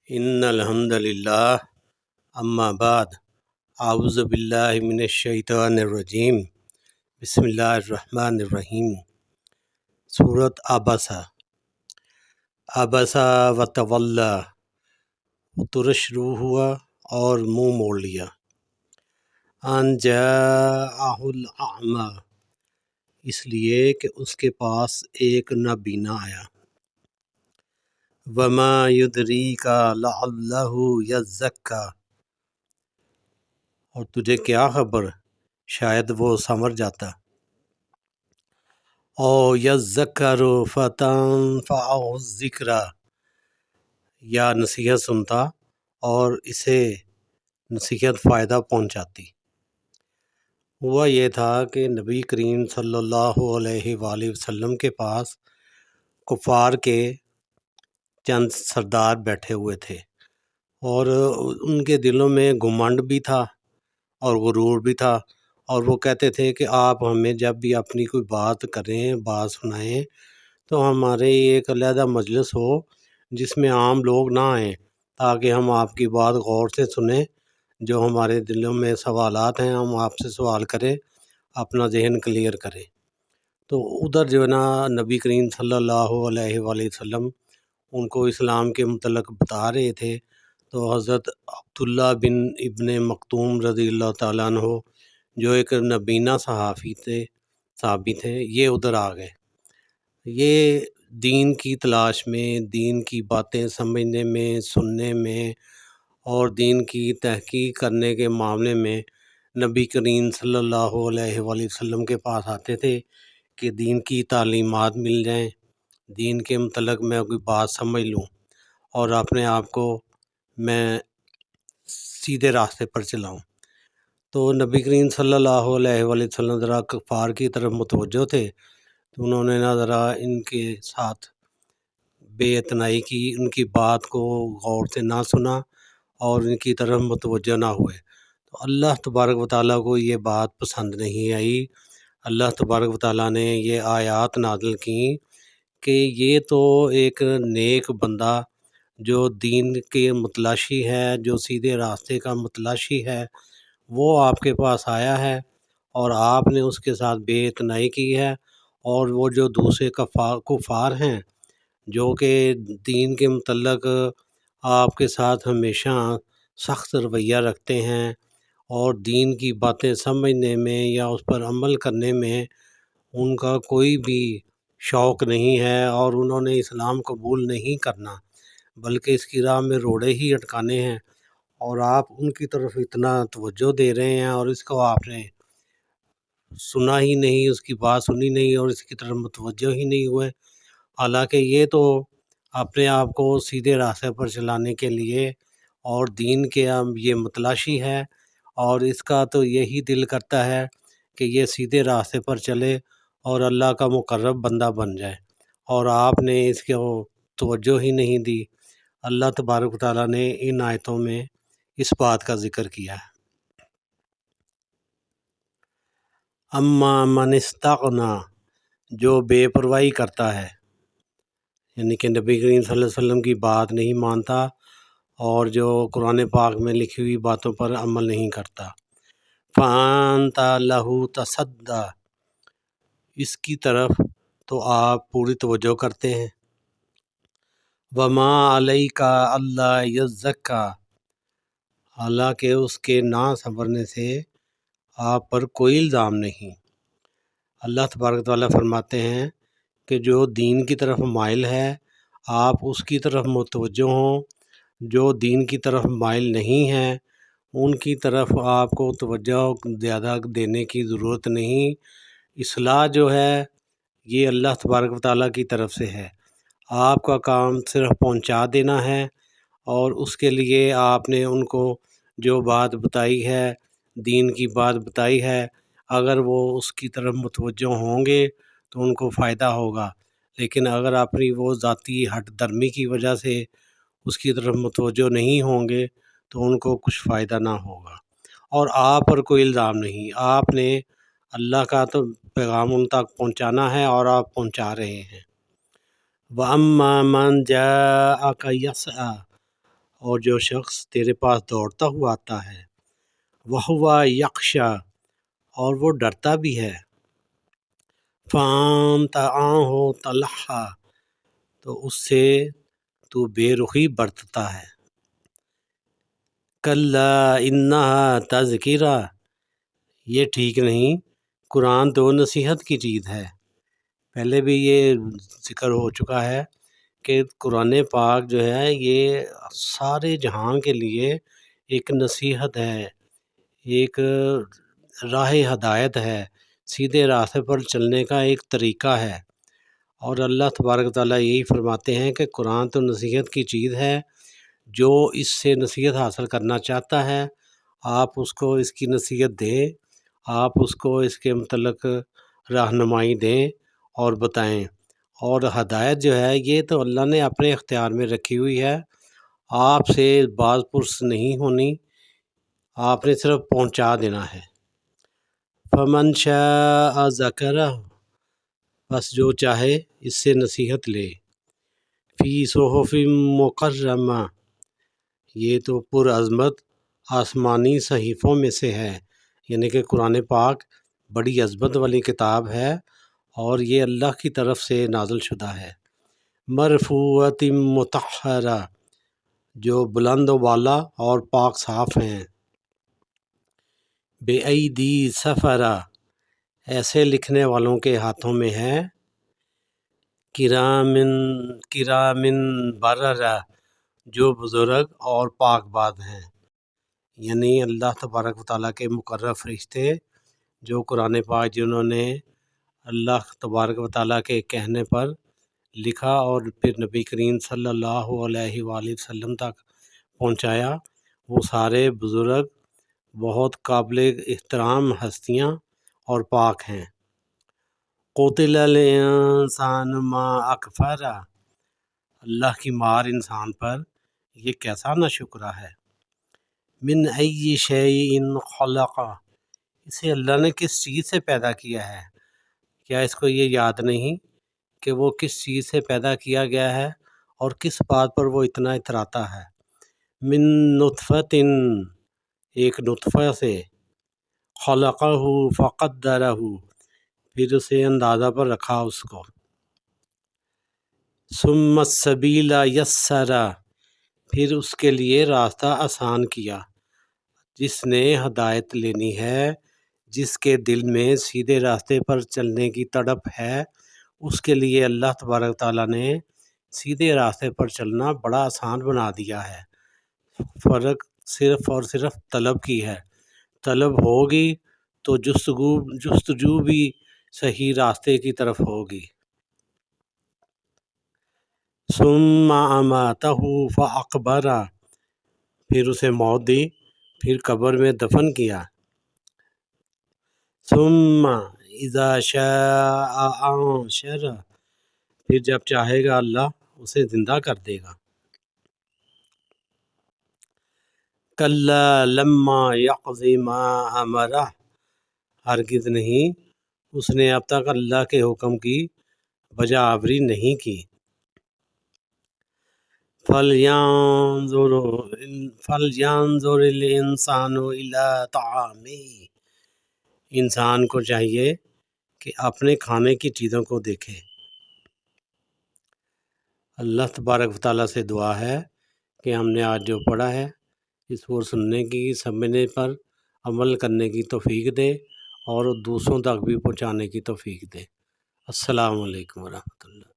ان الحمد للہ اما بعد اعوذ باللہ من الشیطان الرجیم بسم اللہ الرحمن الرحیم۔ سورۃ عبسہ وتولی، ترش روح ہوا اور منہ موڑ لیا۔ ان جاءہ الاعمی، اس لیے کہ اس کے پاس ایک نابینا آیا۔ وما یدریک لعلہ یزکی، اور تجھے کیا خبر شاید وہ سنور جاتا۔ او یذکر فتنفعہ الذکریٰ، یا نصیحت سنتا اور اسے نصیحت فائدہ پہنچاتی۔ ہوا یہ تھا کہ نبی کریم صلی اللہ علیہ وآلہ وسلم کے پاس کفار کے چند سردار بیٹھے ہوئے تھے، اور ان کے دلوں میں گھمنڈ بھی تھا اور غرور بھی تھا، اور وہ کہتے تھے کہ آپ ہمیں جب بھی اپنی کوئی بات کریں، بات سنائیں، تو ہمارے ایک علیحدہ مجلس ہو جس میں عام لوگ نہ آئیں، تاکہ ہم آپ کی بات غور سے سنیں، جو ہمارے دلوں میں سوالات ہیں ہم آپ سے سوال کریں، اپنا ذہن کلیئر کریں۔ تو ادھر جو ہے نا نبی کریم صلی اللہ علیہ وآلہ وسلم ان کو اسلام کے متعلق بتا رہے تھے، تو حضرت عبداللہ بن ابن مکتوم رضی اللہ تعالیٰ عنہ، جو ایک نبینا صحابی تھے، یہ ادھر آ گئے۔ یہ دین کی تلاش میں، دین کی باتیں سمجھنے میں، سننے میں اور دین کی تحقیق کرنے کے معاملے میں نبی کریم صلی اللہ علیہ وآلہ وسلم کے پاس آتے تھے کہ دین کی تعلیمات مل جائیں، دین کے متعلق میں کوئی بات سمجھ لوں اور اپنے آپ کو میں سیدھے راستے پر چلاؤں۔ تو نبی کریم صلی اللہ علیہ وآلہ وسلم ذرا کفار کی طرف متوجہ تھے، تو انہوں نے ذرا ان کے ساتھ بے اعتنائی کی، ان کی بات کو غور سے نہ سنا اور ان کی طرف متوجہ نہ ہوئے۔ تو اللہ تبارک و تعالیٰ کو یہ بات پسند نہیں آئی۔ اللہ تبارک و تعالیٰ نے یہ آیات نازل کیں کہ یہ تو ایک نیک بندہ جو دین کے متلاشی ہے، جو سیدھے راستے کا متلاشی ہے، وہ آپ کے پاس آیا ہے اور آپ نے اس کے ساتھ بے اعتنائی کی ہے، اور وہ جو دوسرے کفار ہیں جو کہ دین کے متعلق آپ کے ساتھ ہمیشہ سخت رویہ رکھتے ہیں اور دین کی باتیں سمجھنے میں یا اس پر عمل کرنے میں ان کا کوئی بھی شوق نہیں ہے، اور انہوں نے اسلام قبول نہیں کرنا بلکہ اس کی راہ میں روڑے ہی اٹکانے ہیں، اور آپ ان کی طرف اتنا توجہ دے رہے ہیں اور اس کو آپ نے سنا ہی نہیں، اس کی بات سنی نہیں اور اس کی طرف متوجہ ہی نہیں ہوئے۔ حالانکہ یہ تو اپنے آپ کو سیدھے راستے پر چلانے کے لیے اور دین کے یہ متلاشی ہے، اور اس کا تو یہی دل کرتا ہے کہ یہ سیدھے راستے پر چلے اور اللہ کا مقرب بندہ بن جائے، اور آپ نے اس کو توجہ ہی نہیں دی۔ اللہ تبارک و تعالیٰ نے ان آیتوں میں اس بات کا ذکر کیا ہے۔ اما من استغنی، جو بے پرواہی کرتا ہے، یعنی کہ نبی کریم صلی اللہ علیہ وسلم کی بات نہیں مانتا اور جو قرآن پاک میں لکھی ہوئی باتوں پر عمل نہیں کرتا۔ فَأَنْتَ لَهُ تَصَدَّىٰ، اس کی طرف تو آپ پوری توجہ کرتے ہیں۔ وَمَا عَلَيْكَ أَلَّا يَزَّكَّىٰ، حالانکہ اس کے نہ سنورنے سے آپ پر کوئی الزام نہیں۔ اللہ تبارک و تعالیٰ فرماتے ہیں کہ جو دین کی طرف مائل ہے آپ اس کی طرف متوجہ ہوں، جو دین کی طرف مائل نہیں ہیں ان کی طرف آپ کو توجہ زیادہ دینے کی ضرورت نہیں۔ اصلاح جو ہے یہ اللہ تبارک و تعالیٰ کی طرف سے ہے، آپ کا کام صرف پہنچا دینا ہے، اور اس کے لیے آپ نے ان کو جو بات بتائی ہے، دین کی بات بتائی ہے، اگر وہ اس کی طرف متوجہ ہوں گے تو ان کو فائدہ ہوگا، لیکن اگر اپنی وہ ذاتی ہٹ درمی کی وجہ سے اس کی طرف متوجہ نہیں ہوں گے تو ان کو کچھ فائدہ نہ ہوگا، اور آپ پر کوئی الزام نہیں۔ آپ نے اللہ کا تو پیغام ان تک پہنچانا ہے اور آپ پہنچا رہے ہیں۔ وَأَمَّا مَنْ جَاءَكَ يَسْعَىٰ، اور جو شخص تیرے پاس دوڑتا ہوا آتا ہے، وہوا یکشا، اور وہ ڈرتا بھی ہے، فانت عنہ تلہا، تو اس سے تو بے رخی برتتا ہے، کلا انہا تذکرہ، یہ ٹھیک نہیں، قرآن تو نصیحت کی چیز ہے۔ پہلے بھی یہ ذکر ہو چکا ہے کہ قرآن پاک جو ہے یہ سارے جہاں کے لیے ایک نصیحت ہے، ایک راہ ہدایت ہے، سیدھے راستے پر چلنے کا ایک طریقہ ہے۔ اور اللہ تبارک و تعالیٰ یہی فرماتے ہیں کہ قرآن تو نصیحت کی چیز ہے، جو اس سے نصیحت حاصل کرنا چاہتا ہے آپ اس کو اس کی نصیحت دیں، آپ اس کو اس کے متعلق رہنمائی دیں اور بتائیں۔ اور ہدایت جو ہے یہ تو اللہ نے اپنے اختیار میں رکھی ہوئی ہے، آپ سے باز پرس نہیں ہونی، آپ نے صرف پہنچا دینا ہے۔ فمن شاء ذکرہ، بس جو چاہے اس سے نصیحت لے، فی صحف مکرمہ، یہ تو پرعظمت آسمانی صحیفوں میں سے ہے، یعنی کہ قرآن پاک بڑی عظمت والی کتاب ہے اور یہ اللہ کی طرف سے نازل شدہ ہے، مرفوعۃ مطہرہ، جو بلند و بالا اور پاک صاف ہیں، بے ایدی سفرہ، ایسے لکھنے والوں کے ہاتھوں میں ہے، کرامن بررہ، جو بزرگ اور پاک باز ہیں، یعنی اللہ تبارک و تعالیٰ کے مقرب فرشتے جو قرآن پاک جنہوں نے اللہ تبارک و تعالیٰ کے کہنے پر لکھا اور پھر نبی کریم صلی اللہ علیہ وآلہ وسلم تک پہنچایا، وہ سارے بزرگ بہت قابل احترام ہستیاں اور پاک ہیں۔ قتل الانسان ما اکفرہ، اللہ کی مار انسان پر یہ کیسا ناشکرا ہے، من ای شیء خلقہ، اسے اللہ نے کس چیز سے پیدا کیا ہے، کیا اس کو یہ یاد نہیں کہ وہ کس چیز سے پیدا کیا گیا ہے اور کس بات پر وہ اتنا اتراتا ہے، من نطفۃ، ایک نطفہ سے، خلقہ فقدرہ، پھر اسے اندازہ پر رکھا اس کو، ثم السبیل یسرہ، پھر اس کے لیے راستہ آسان کیا، جس نے ہدایت لینی ہے، جس کے دل میں سیدھے راستے پر چلنے کی تڑپ ہے، اس کے لیے اللہ تبارک تعالیٰ نے سیدھے راستے پر چلنا بڑا آسان بنا دیا ہے۔ فرق صرف اور صرف طلب کی ہے، طلب ہوگی تو جستجو بھی صحیح راستے کی طرف ہوگی۔ ثم اماتہ فاقبرہ، پھر اسے موت دی، پھر قبر میں دفن کیا، ثم اذا شاء انشرہ، پھر جب چاہے گا اللہ اسے زندہ کر دے گا، کلا لما یقض ما امرہ، ہرگز نہیں، اس نے اب تک اللہ کے حکم کی بجا آوری نہیں کی، فَلْيَنظُرِ الْإِنسَانُ إِلَىٰ طَعَامِهِ، انسان کو چاہیے کہ اپنے کھانے کی چیزوں کو دیکھے۔ اللہ تبارک و تعالیٰ سے دعا ہے کہ ہم نے آج جو پڑھا ہے اس کو سننے کی، سمجھنے پر عمل کرنے کی توفیق دے اور دوسروں تک بھی پہنچانے کی توفیق دے۔ السلام علیکم ورحمۃ اللہ۔